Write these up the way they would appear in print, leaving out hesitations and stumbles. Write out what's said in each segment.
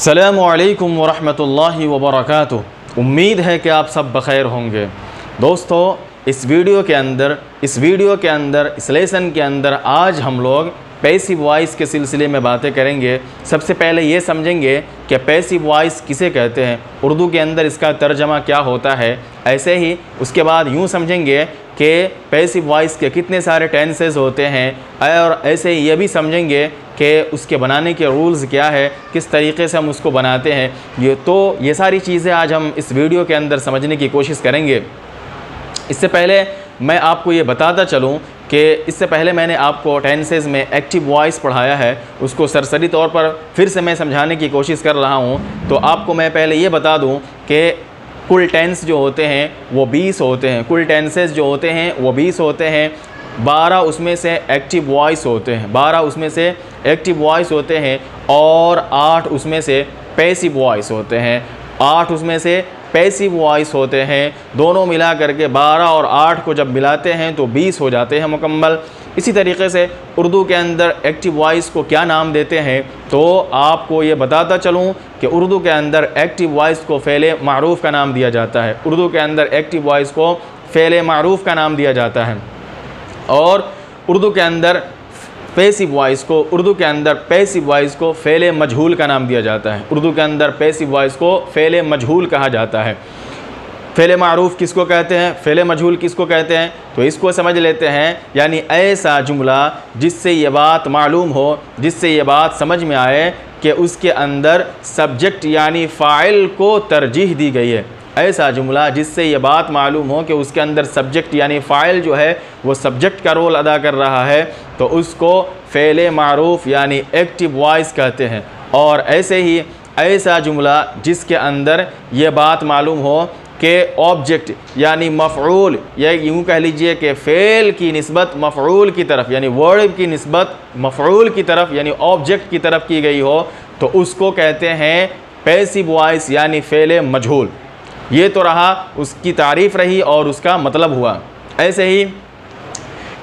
अस्सलामुअलैकुम वरहमतुल्लाहि वबरकातुहू। उम्मीद है कि आप सब बख़ैर होंगे। दोस्तों, इस वीडियो के अंदर इस लेसन के अंदर आज हम लोग पैसिव वॉइस के सिलसिले में बातें करेंगे। सबसे पहले ये समझेंगे कि पैसिव वॉइस किसे कहते हैं, उर्दू के अंदर इसका तर्जमा क्या होता है। ऐसे ही उसके बाद यूँ समझेंगे कि पैसिव वॉइस के कितने सारे टेंसेस होते हैं, और ऐसे ही ये भी समझेंगे कि उसके बनाने के रूल्स क्या है, किस तरीक़े से हम उसको बनाते हैं। ये सारी चीज़ें आज हम इस वीडियो के अंदर समझने की कोशिश करेंगे। इससे पहले मैं आपको ये बताता चलूँ कि इससे पहले मैंने आपको टेंसेस में एक्टिव वॉइस पढ़ाया है, उसको सरसरी तौर पर फिर से मैं समझाने की कोशिश कर रहा हूँ। तो आपको मैं पहले ये बता दूँ कि कुल टेंस जो होते हैं वो 20 होते हैं। कुल टेंसेस जो होते हैं वो 20 होते हैं। 12 उसमें से एक्टिव वॉइस होते हैं, 12 उसमें से एक्टिव वॉइस होते हैं, और 8 उसमें से पैसिव वॉइस होते हैं। 8 उसमें से पैसिव वॉइस होते हैं। दोनों मिला करके 12 और 8 को जब मिलाते हैं तो 20 हो जाते हैं मुकम्मल। इसी तरीके से उर्दू के अंदर एक्टिव वॉइस को क्या नाम देते हैं, तो आपको ये बताता चलूँ कि उर्दू के अंदर एक्टिव वॉइस को फ़ेल मारूफ़ का नाम दिया जाता है। उर्दू के अंदर एक्टिव वॉइस को फ़ेल मारूफ़ का नाम दिया जाता है। और उर्दू के अंदर पैसिव वॉइस को फ़ेल मजहूल का नाम दिया जाता है। उर्दू के अंदर पैसिव वॉइस को फ़ेल मजहूल कहा जाता है। फ़ेल मारूफ़ किसको कहते हैं, फ़ेल मजहूल किसको कहते हैं, तो इसको समझ लेते हैं। यानी ऐसा जुमला जिससे ये बात मालूम हो, जिससे ये बात समझ में आए कि उसके अंदर सब्जेक्ट यानी फ़ाइल को तरजीह दी गई है। ऐसा जुमला जिससे ये बात मालूम हो कि उसके अंदर सब्जेक्ट यानी फ़ाइल जो है वो सब्जेक्ट का रोल अदा कर रहा है, तो उसको फ़ेल मारूफ़ यानी एक्टिव वॉइस कहते हैं। और ऐसे ही ऐसा जुमला जिसके अंदर ये बात मालूम हो कि ऑब्जेक्ट यानी मफ़ऊल, या यूँ कह लीजिए कि फ़ेल की निस्बत मफ़ऊल की तरफ, यानी वर्ब की निस्बत मफ़ऊल की तरफ यानी ऑब्जेक्ट की तरफ की गई हो, तो उसको कहते हैं पैसिव वॉइस यानी फ़ेल मजहूल। ये तो रहा, उसकी तारीफ़ रही और उसका मतलब हुआ। ऐसे ही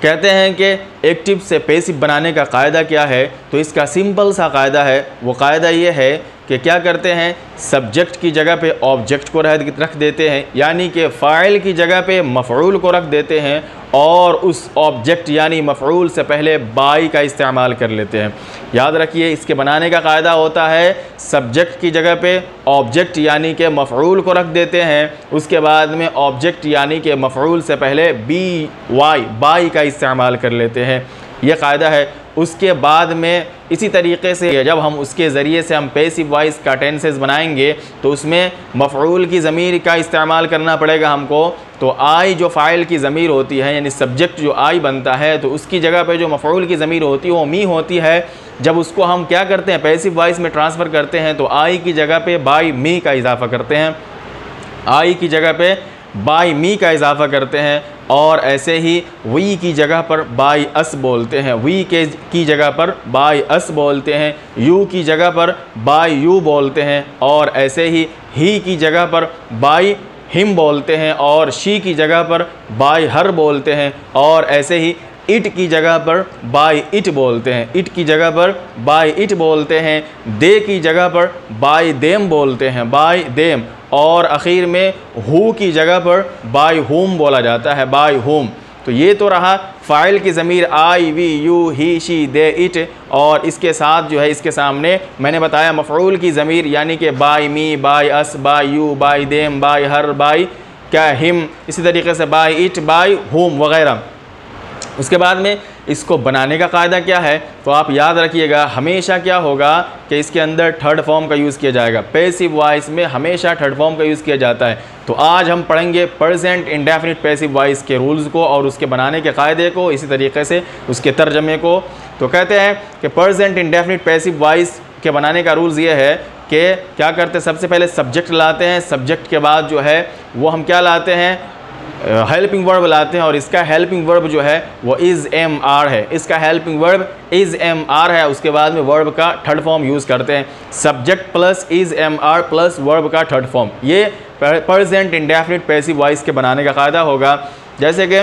कहते हैं कि एक्टिव से पैसिव बनाने का कायदा क्या है, तो इसका सिंपल सा कायदा है। वो कायदा ये है कि क्या करते हैं, सब्जेक्ट की जगह पे ऑब्जेक्ट को रख देते हैं, यानी कि फ़ाइल की जगह पे मफ़ऊल को रख देते हैं, और उस ऑब्जेक्ट यानी मफ़ऊल से पहले बाई का इस्तेमाल कर लेते हैं। याद रखिए, इसके बनाने का कायदा होता है सब्जेक्ट की जगह पे ऑब्जेक्ट यानी कि मफ़ऊल को रख देते हैं, उसके बाद में ऑब्जेक्ट यानी कि मफ़ऊल से पहले बाई का इस्तेमाल कर लेते हैं। ये कायदा है। उसके बाद में इसी तरीके से जब हम उसके ज़रिए से हम पैसिव वॉइस का टेंसेस बनाएंगे, तो उसमें मफ़ऊल की ज़मीर का इस्तेमाल करना पड़ेगा हमको। तो आई जो फ़ाइल की ज़मीर होती है, यानी सब्जेक्ट जो आई बनता है, तो उसकी जगह पे जो मफ़ऊल की ज़मीर होती है वो मी होती है। जब उसको हम क्या करते हैं, पैसिव वॉइस में ट्रांसफ़र करते हैं, तो आई की जगह पे बाई मी का इजाफ़ा करते हैं, आई की जगह पे बाई मी का इजाफ़ा करते हैं। और ऐसे ही वी की जगह पर बाई अस बोलते हैं, वी की जगह पर बाई अस बोलते हैं, यू की जगह पर बाई यू बोलते हैं, और ऐसे ही की जगह पर बाई हिम बोलते हैं, और शी की जगह पर बाई हर बोलते हैं, और ऐसे ही इट की जगह पर बाई इट बोलते हैं, इट की जगह पर बाई इट बोलते हैं, दे की जगह पर बाई देम बोलते हैं, बाई देम, और आखिर में हु की जगह पर बाई हुम बोला जाता है, बाई हुम। तो ये तो रहा फ़ाइल की ज़मीर I, we, you, he, she, they, it, और इसके साथ जो है इसके सामने मैंने बताया मफ़ऊल की ज़मीर यानी कि by me, by us, by you, by them, by her, by क्या हिम, इसी तरीके से बाई इट, बाई हुम वग़ैरह। उसके बाद में इसको बनाने का कायदा क्या है, तो आप याद रखिएगा, हमेशा क्या होगा कि इसके अंदर थर्ड फॉर्म का यूज़ किया जाएगा। पैसिव वॉइस में हमेशा थर्ड फॉर्म का यूज़ किया जाता है। तो आज हम पढ़ेंगे प्रेजेंट इंडेफिनिट पैसिव वॉइस के रूल्स को और उसके बनाने के कायदे को, इसी तरीके से उसके तर्जमे को। तो कहते हैं कि प्रेजेंट इंडेफिनिट पैसिव वॉइस के बनाने का रूल्स ये है कि क्या करते हैं, सबसे पहले सब्जेक्ट लाते हैं, सब्जेक्ट के बाद जो है वो हम क्या लाते हैं, हेल्पिंग वर्ब लाते हैं, और इसका हेल्पिंग वर्ब जो है वो इज़ एम आर है, इसका helping verb is am are है। उसके बाद में वर्ब का थर्ड फॉर्म यूज़ करते हैं, subject plus is am are plus verb का थर्ड फॉर्म। ये प्रेजेंट इंडेफिनिट पैसिव वॉइस के बनाने का कायदा होगा। जैसे कि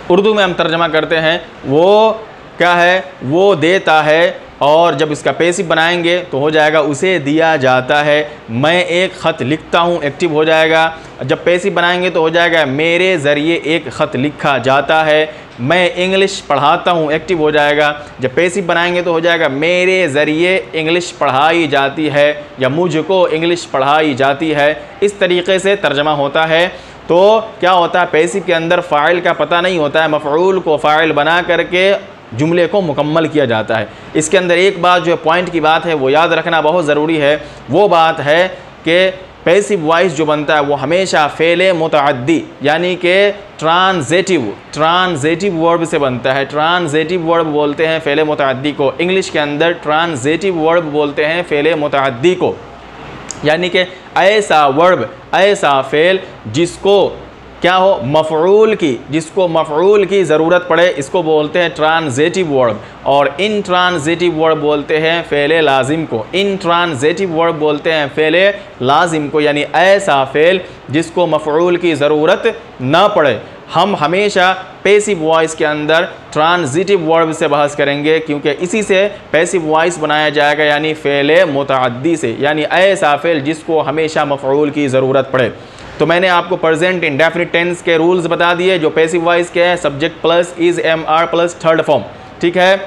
उर्दू में हम तर्जमा करते हैं, वो क्या है, वो देता है और जब इसका पैसिव बनाएंगे तो हो जाएगा उसे दिया जाता है। मैं एक ख़त लिखता हूँ, एक्टिव हो जाएगा। जब पैसिव बनाएंगे तो हो जाएगा मेरे ज़रिए एक ख़त लिखा जाता है। मैं इंग्लिश पढ़ाता हूँ, एक्टिव हो जाएगा। जब पैसिव बनाएंगे तो हो जाएगा मेरे ज़रिए इंग्लिश पढ़ाई जाती है या मुझको इंग्लिश पढ़ाई जाती है। इस तरीके से तर्जमा होता है। तो क्या होता है, पैसिव के अंदर फ़ाइल का पता नहीं होता है, मफ़ऊल को फ़ाइल बना करके जुमले को मुकम्मल किया जाता है। इसके अंदर एक बात जो पॉइंट की बात है वो याद रखना बहुत ज़रूरी है। वो बात है कि पैसिव वॉइस जो बनता है वो हमेशा फ़ेले मुतअद्दी यानी कि ट्रांज़िटिव वर्ब से बनता है। ट्रांज़िटिव वर्ब बोलते हैं फ़ेले मुतअद्दी को। इंग्लिश के अंदर ट्रांज़िटिव वर्ब बोलते हैं फ़ेले मुतअद्दी को, यानी कि ऐसा वर्ब, ऐसा फ़ेल जिसको क्या हो, जिसको मफ़ऊल की ज़रूरत पड़े, इसको बोलते हैं ट्रांज़िटिव वर्ब। और इन ट्रांज़िटिव वर्ब बोलते हैं फ़ेले लाजिम को। इन ट्रांज़िटिव वर्ब बोलते हैं फ़ेले लाजिम को, यानी ऐसा फ़ेल जिसको मफ़ऊल की ज़रूरत ना पड़े। हम हमेशा पैसिव वॉइस के अंदर ट्रांज़िटिव वर्ब से बहस करेंगे, क्योंकि इसी से पैसिव वॉइस बनाया जाएगा, यानी फ़ेले मुतअद्दी से, यानी ऐसा फ़ेल जिसको हमेशा मफ़ऊल की ज़रूरत पड़े। तो मैंने आपको प्रेजेंट इंडेफिनिट टेंस के रूल्स बता दिए जो पैसिव वॉइस के हैं, subject plus is am are plus third form, ठीक है।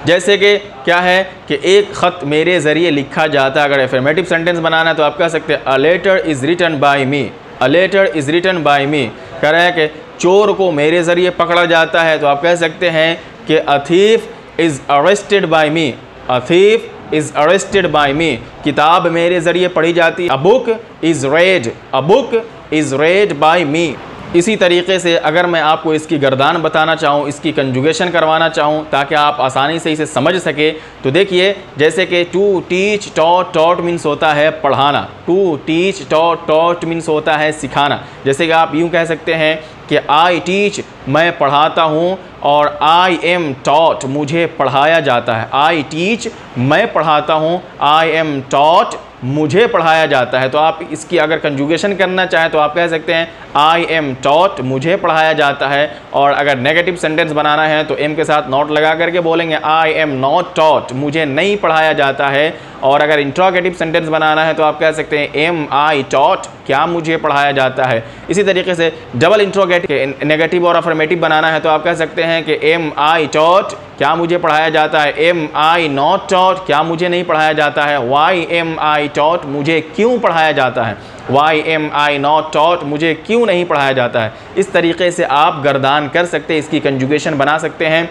जैसे कि क्या है कि एक ख़त मेरे ज़रिए लिखा जाता है। अगर एफर्मेटिव सेंटेंस बनाना है तो आप कह सकते हैं a letter is written by me, a letter is written by me. कह रहा है कि चोर को मेरे ज़रिए पकड़ा जाता है, तो आप कह सकते हैं कि a thief is arrested by me, a thief is arrested by me. किताब मेरे ज़रिए पढ़ी जाती है, a book is read, a book is read by me. इसी तरीके से अगर मैं आपको इसकी गर्दान बताना चाहूँ, इसकी कंजुगेशन करवाना चाहूँ ताकि आप आसानी से इसे समझ सके, तो देखिए जैसे कि to teach taught, taught means होता है पढ़ाना, to teach taught, taught means होता है सिखाना। जैसे कि आप यूँ कह सकते हैं कि आई टीच, मैं पढ़ाता हूँ, और आई एम टॉट, मुझे पढ़ाया जाता है। आई टीच, मैं पढ़ाता हूँ, आई एम टॉट, मुझे पढ़ाया जाता है। तो आप इसकी अगर कंजुगेशन करना चाहें तो आप कह सकते हैं आई एम टॉट, मुझे पढ़ाया जाता है। और अगर नेगेटिव सेंटेंस बनाना है तो एम के साथ नॉट लगा करके बोलेंगे आई एम नॉट टॉट, मुझे नहीं पढ़ाया जाता है। और अगर इंट्रोगेटिव सेंटेंस बनाना है तो आप कह सकते हैं एम आई टॉट, क्या मुझे पढ़ाया जाता है। इसी तरीके से डबल इंट्रोगेटिव नेगेटिव और अफर्मेटिव बनाना है तो आप कह सकते हैं कि एम आई टॉट, क्या मुझे पढ़ाया जाता है। एम आई नॉट टॉट, क्या मुझे नहीं पढ़ाया जाता है। वाई एम आई टॉट, मुझे क्यों पढ़ाया जाता है। Why am I not taught, मुझे क्यों नहीं पढ़ाया जाता है। इस तरीके से आप गर्दान कर सकते हैं, इसकी कंजुगेशन बना सकते हैं।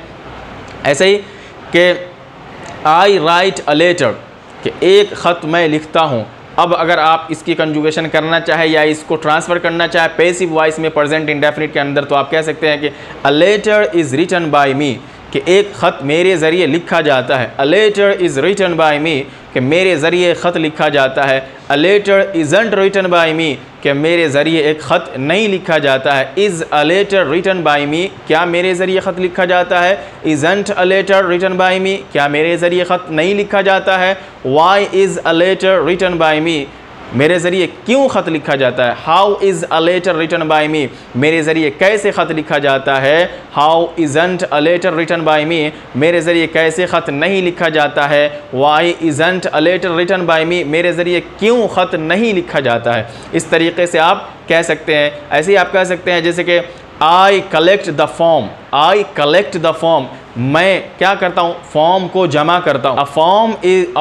ऐसे ही कि आई राइट अ लेटर, कि एक ख़त मैं लिखता हूँ। अब अगर आप इसकी कंजुगेशन करना चाहे या इसको ट्रांसफ़र करना चाहे पैसिव वॉइस में प्रेजेंट इंडेफिनिट के अंदर, तो आप कह सकते हैं कि a letter is written by me, कि एक ख़त मेरे ज़रिए लिखा जाता है। A letter is written by me, कि मेरे ज़रिए ख़त लिखा जाता है। A letter isn't written by me, कि मेरे ज़रिए एक ख़त नहीं लिखा जाता है। Is a letter written by me, क्या मेरे ज़रिए ख़त लिखा जाता है। Isn't a letter written by me, क्या मेरे ज़रिए ख़त नहीं लिखा जाता है। Why is a letter written by me, मेरे ज़रिए क्यों ख़त लिखा जाता है। How is a letter written by me, मेरे ज़रिए कैसे ख़त लिखा जाता है। How isn't a letter written by me, मेरे ज़रिए कैसे ख़त नहीं लिखा जाता है। Why isn't a letter written by me, मेरे ज़रिए क्यों ख़त नहीं लिखा जाता है। इस तरीके से आप कह सकते हैं। ऐसे ही आप कह सकते हैं जैसे कि I collect the form, I collect the form, मैं क्या करता हूँ, फॉर्म को जमा करता हूँ। A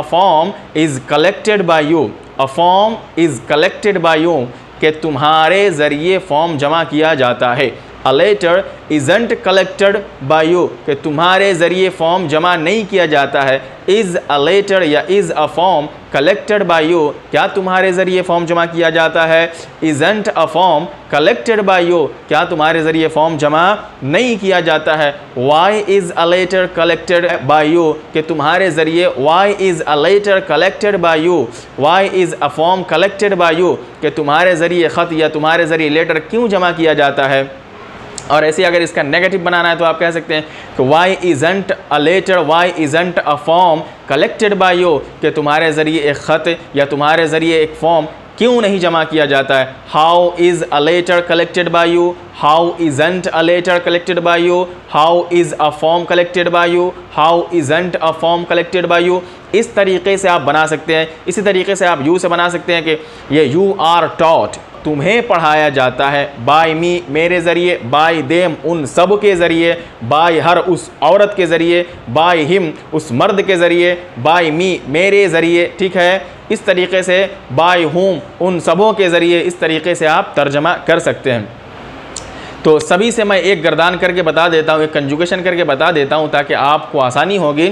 form is collected by you, a form is collected by you, कि तुम्हारे ज़रिए फॉर्म जमा किया जाता है। A letter isn't collected by you, कि तुम्हारे ज़रिए फॉर्म जमा नहीं किया जाता है। इज़ अ लेटर या is a form collected by you, क्या तुम्हारे ज़रिए फॉर्म जमा किया जाता है। Isn't a form collected by you, क्या तुम्हारे ज़रिए फॉर्म जमा नहीं किया जाता है। Why is a letter collected by you, कि तुम्हारे ज़रिए why is a letter collected by you, why is a form collected by you, कि तुम्हारे ज़रिए ख़त या तुम्हारे ज़रिए लेटर क्यों जमा किया जाता है। और ऐसे अगर इसका नेगेटिव बनाना है तो आप कह सकते हैं कि why isn't a letter, why isn't a form collected by you, कि तुम्हारे ज़रिए एक ख़त या तुम्हारे ज़रिए एक फॉर्म क्यों नहीं जमा किया जाता है? How is a letter collected by you, how isn't a letter collected by you, how is a form collected by you, how isn't a form collected by you. इस तरीके से आप बना सकते हैं। इसी तरीके से आप यू से बना सकते हैं कि ये यू आर टॉट, तुम्हें पढ़ाया जाता है, बाय मी मेरे ज़रिए, बाय देम उन सब के ज़रिए, बाय हर उस औरत के ज़रिए, बाय हिम उस मर्द के ज़रिए, बाय मी मेरे ज़रिए। ठीक है, इस तरीके से बाय हुम उन सबों के ज़रिए, इस तरीके से आप तर्जमा कर सकते हैं। तो सभी से मैं एक गर्दान करके बता देता हूँ, एक कंजुगेशन करके बता देता हूँ ताकि आपको आसानी होगी।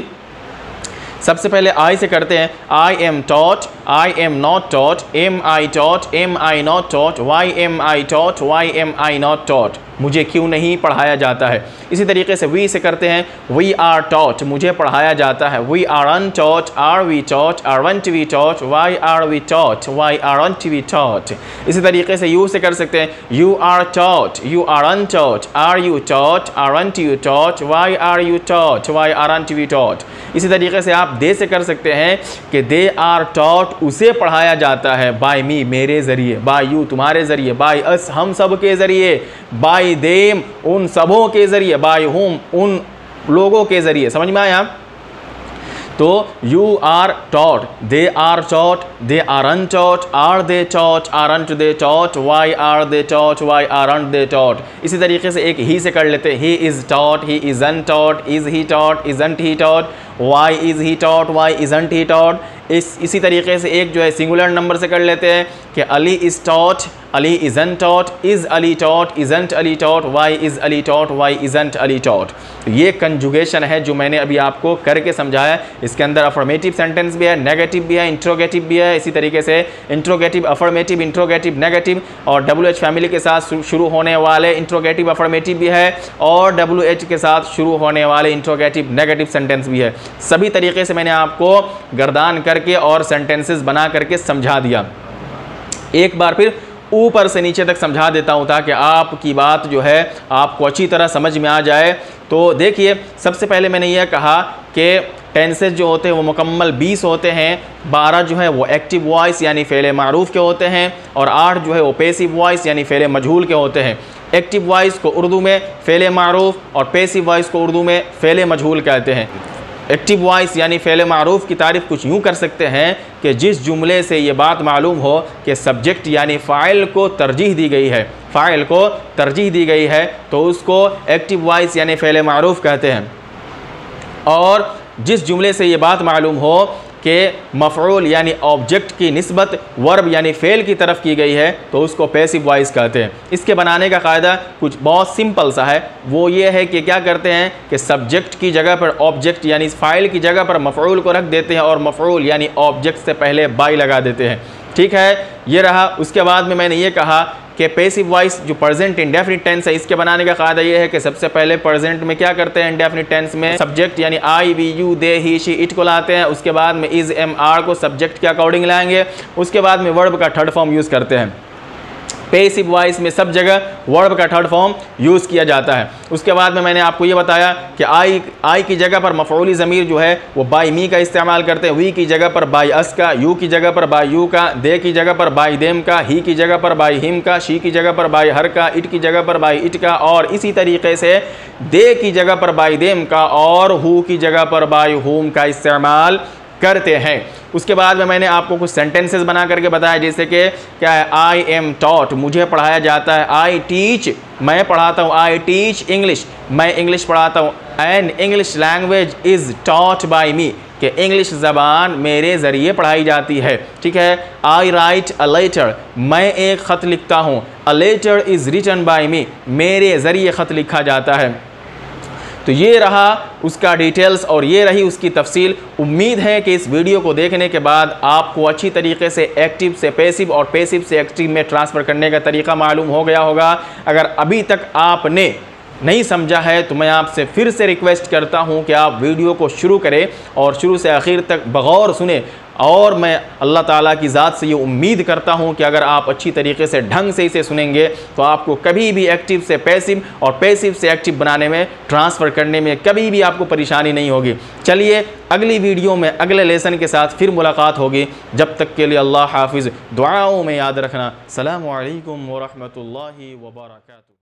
सबसे पहले आई से करते हैं। I am taught, I am not taught, am I taught, am I not taught, why am I taught, why am I not taught, मुझे क्यों नहीं पढ़ाया जाता है। इसी तरीके से वी से करते हैं। वी आर टॉट, मुझे पढ़ाया जाता है। We are untaught, are we taught, aren't we taught, why are we taught, why aren't we taught. इसी तरीके से यू से कर सकते हैं। You are taught, you are untaught, are you taught, aren't you taught, why are you taught, why aren't we taught. इसी तरीके से आप दे से कर सकते हैं कि दे आर टॉट, उसे पढ़ाया जाता है, बाय मी मेरे ज़रिए, बाय यू तुम्हारे ज़रिए, बाय अस हम सब के ज़रिए, बाय देम उन सबों के ज़रिए, बाय हुम उन लोगों के ज़रिए। समझ में आया? तो you are taught, they are taught, they are untaught, are they taught, aren't they taught, why are they taught, why aren't they taught. इसी तरीके से एक ही से कर लेते हैं। He is taught, he is untaught, is he taught, isn't he taught, why is he taught, why isn't he taught. इसी तरीके से एक जो है सिंगुलर नंबर से कर लेते हैं कि Ali is taught, Ali isn't taught, is Ali taught, isn't Ali taught, why is Ali taught, why isn't Ali taught. ये कंजुगेशन है जो मैंने अभी आपको करके समझाया। इसके अंदर अफर्मेटिव सेंटेंस भी है, नेगेटिव भी है, इंट्रोगेटिव भी है। इसी तरीके से इंट्रोगेटिव, अफर्मेटिव, इंट्रोगेटिव, नेगेटिव, और WH फैमिली के साथ शुरू होने वाले इंट्रोगेटिव अफर्मेटिव भी है, और WH के साथ शुरू होने वाले इंट्रोगेटिव नेगेटिव सेंटेंस भी है। सभी तरीके से मैंने आपको गर्दान करके और सेंटेंसेस बना करके समझा दिया। एक बार फिर ऊपर से नीचे तक समझा देता हूँ ताकि आपकी बात जो है आपको अच्छी तरह समझ में आ जाए। तो देखिए, सबसे पहले मैंने यह कहा कि टेंसेस जो होते हैं वो मुकम्मल 20 होते हैं। 12 जो है वो एक्टिव वॉइस यानी फ़ेल मारूफ के होते हैं, और 8 जो है वो पैसिव वॉइस यानी फ़ेल मजहूल के होते हैं। एक्टिव वॉइस को उर्दू में फ़ेल मारूफ और पैसिव वॉइस को उर्दू में फ़ेल मजहूल कहते हैं। एक्टिव वॉइस यानी फ़ेल मारूफ की तारीफ़ कुछ यूँ कर सकते हैं कि जिस जुमले से ये बात मालूम हो कि सब्जेक्ट यानी फ़ाइल को तरजीह दी गई है, फ़ाइल को तरजीह दी गई है, तो उसको एक्टिव वॉइस यानी फ़ेल मारूफ कहते हैं। और जिस जुमले से ये बात मालूम हो कि मफ़ऊल यानी ऑब्जेक्ट की निस्बत वर्ब यानी फ़ेल की तरफ की गई है, तो उसको पैसिव वॉइस कहते हैं। इसके बनाने का क़ायदा कुछ बहुत सिंपल सा है। वो ये है कि क्या करते हैं कि सब्जेक्ट की जगह पर ऑब्जेक्ट यानी फ़ाइल की जगह पर मफ़ऊल को रख देते हैं, और मफ़ऊल यानी ऑब्जेक्ट से पहले बाई लगा देते हैं। ठीक है, ये रहा। उसके बाद में मैंने ये कहा कि पैसिव वॉइस जो प्रेजेंट इंडेफिनिट टेंस है, इसके बनाने का क़ायदा ये है कि सबसे पहले प्रेजेंट में क्या करते हैं, इंडेफिनिट टेंस में सब्जेक्ट यानी I, we, you, they, he, she, it को लाते हैं। उसके बाद में इज़, एम, आर को सब्जेक्ट के अकॉर्डिंग लाएंगे। उसके बाद में वर्ब का थर्ड फॉर्म यूज़ करते हैं। पैसिव वॉइस में सब जगह वर्ब का थर्ड फॉर्म यूज़ किया जाता है। उसके बाद में मैंने आपको ये बताया कि आई की जगह पर मफ़ऊली ज़मीर जो है वो बाय मी का इस्तेमाल करते हैं, वी की जगह पर बाय अस का, यू की जगह पर बाय यू का, दे की जगह पर बाय देम का, ही की जगह पर बाय हिम का, शी की जगह पर बाय हर का, इट की जगह पर बाय इट का, और इसी तरीके से दे की जगह पर बाय देम का और हु की जगह पर बाय हुम का इस्तेमाल करते हैं। उसके बाद में मैंने आपको कुछ सेंटेंसेस बना करके बताया, जैसे कि क्या है, आई एम टॉट, मुझे पढ़ाया जाता है। आई टीच, मैं पढ़ाता हूँ। आई टीच इंग्लिश, मैं इंग्लिश पढ़ाता हूँ। And English language is taught by me, कि इंग्लिश ज़बान मेरे ज़रिए पढ़ाई जाती है। ठीक है। आई राइट अ लेटर, मैं एक ख़त लिखता हूँ। A letter is written by me, मेरे ज़रिए ख़त लिखा जाता है। तो ये रहा उसका डिटेल्स और ये रही उसकी तफसील। उम्मीद है कि इस वीडियो को देखने के बाद आपको अच्छी तरीके से एक्टिव से पैसिव और पैसिव से एक्टिव में ट्रांसफ़र करने का तरीका मालूम हो गया होगा। अगर अभी तक आपने नहीं समझा है तो मैं आपसे फिर से रिक्वेस्ट करता हूं कि आप वीडियो को शुरू करें और शुरू से आखिर तक बगौर सुने और मैं अल्लाह ताला की ज़ात से ये उम्मीद करता हूँ कि अगर आप अच्छी तरीके से ढंग से इसे सुनेंगे तो आपको कभी भी एक्टिव से पैसिव और पैसिव से एक्टिव बनाने में, ट्रांसफ़र करने में कभी भी आपको परेशानी नहीं होगी। चलिए अगली वीडियो में अगले लेसन के साथ फिर मुलाकात होगी। जब तक के लिए अल्लाह हाफिज़, दुआओं में याद रखना। अस्सलामु अलैकुम व रहमतुल्लाहि व बरकातुहू।